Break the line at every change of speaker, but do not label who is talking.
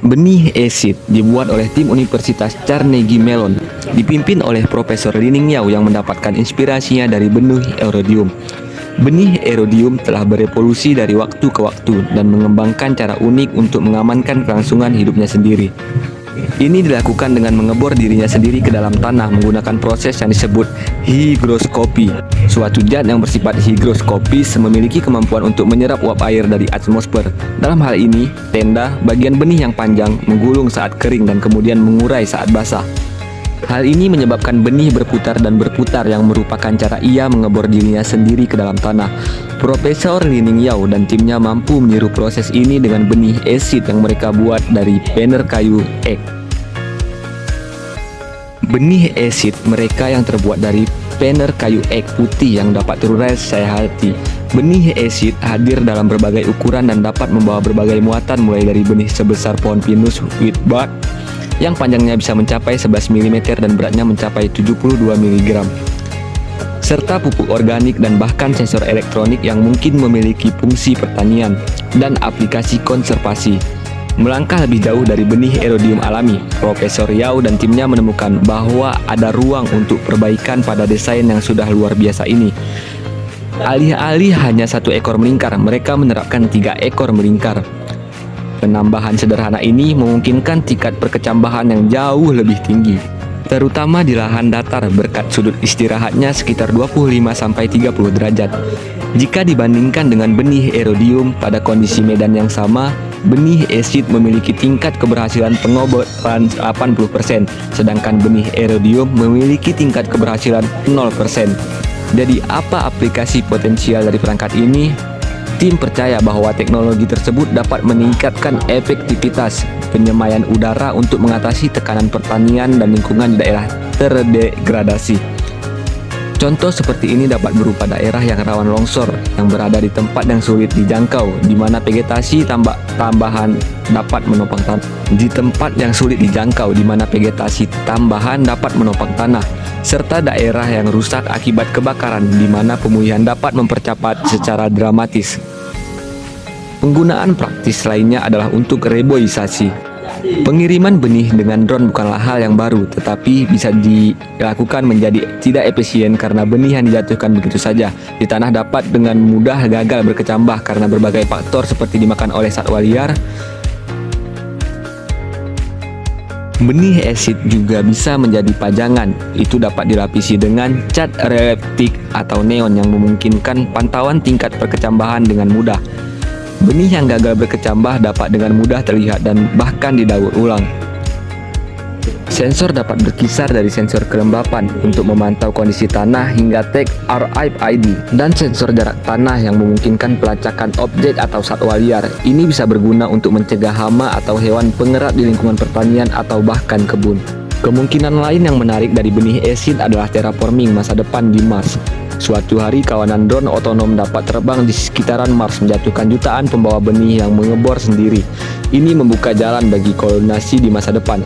Benih acid dibuat oleh tim Universitas Carnegie Mellon, dipimpin oleh Profesor Lining Yao yang mendapatkan inspirasinya dari benih erodium. Benih erodium telah berevolusi dari waktu ke waktu dan mengembangkan cara unik untuk mengamankan kelangsungan hidupnya sendiri. Ini dilakukan dengan mengebor dirinya sendiri ke dalam tanah menggunakan proses yang disebut higroskopi. Suatu zat yang bersifat higroskopis memiliki kemampuan untuk menyerap uap air dari atmosfer. Dalam hal ini, tenda, bagian benih yang panjang, menggulung saat kering dan kemudian mengurai saat basah. Hal ini menyebabkan benih berputar dan berputar yang merupakan cara ia mengebor dirinya sendiri ke dalam tanah. Profesor Lining Yao dan timnya mampu meniru proses ini dengan benih acid yang mereka buat dari penner kayu ek. Benih acid mereka yang terbuat dari penner kayu ek putih yang dapat terurai sehati. Benih acid hadir dalam berbagai ukuran dan dapat membawa berbagai muatan mulai dari benih sebesar pohon pinus wheatbark yang panjangnya bisa mencapai 11 mm dan beratnya mencapai 72 mg, serta pupuk organik dan bahkan sensor elektronik yang mungkin memiliki fungsi pertanian dan aplikasi konservasi. Melangkah lebih jauh dari benih erodium alami, Profesor Yao dan timnya menemukan bahwa ada ruang untuk perbaikan pada desain yang sudah luar biasa ini. Alih-alih hanya 1 ekor melingkar, mereka menerapkan 3 ekor melingkar. Penambahan sederhana ini memungkinkan tingkat perkecambahan yang jauh lebih tinggi, terutama di lahan datar berkat sudut istirahatnya sekitar 25-30 derajat. Jika dibandingkan dengan benih erodium pada kondisi medan yang sama, benih acid memiliki tingkat keberhasilan pengoboran 80%, sedangkan benih erodium memiliki tingkat keberhasilan 0%. Jadi apa aplikasi potensial dari perangkat ini? Tim percaya bahwa teknologi tersebut dapat meningkatkan efektivitas penyemaian udara untuk mengatasi tekanan pertanian dan lingkungan di daerah terdegradasi. Contoh seperti ini dapat berupa daerah yang rawan longsor, yang berada di tempat yang sulit dijangkau, di mana vegetasi tambahan dapat menopang tanah. Di tempat yang sulit dijangkau, di mana vegetasi tambahan dapat menopang tanah, serta daerah yang rusak akibat kebakaran, di mana pemulihan dapat mempercepat secara dramatis. Penggunaan praktis lainnya adalah untuk reboisasi. Pengiriman benih dengan drone bukanlah hal yang baru, tetapi bisa dilakukan menjadi tidak efisien karena benih yang dijatuhkan begitu saja di tanah dapat dengan mudah gagal berkecambah karena berbagai faktor seperti dimakan oleh satwa liar. Benih acid juga bisa menjadi pajangan. Itu dapat dilapisi dengan cat releftik atau neon yang memungkinkan pantauan tingkat perkecambahan dengan mudah. Benih yang gagal berkecambah dapat dengan mudah terlihat dan bahkan didaur ulang. Sensor dapat berkisar dari sensor kelembapan untuk memantau kondisi tanah hingga tag RFID dan sensor jarak tanah yang memungkinkan pelacakan objek atau satwa liar. Ini bisa berguna untuk mencegah hama atau hewan pengerat di lingkungan pertanian atau bahkan kebun. Kemungkinan lain yang menarik dari benih acid adalah terraforming masa depan di Mars. Suatu hari kawanan drone otonom dapat terbang di sekitaran Mars menjatuhkan jutaan pembawa benih yang mengebor sendiri. Ini membuka jalan bagi kolonisasi di masa depan.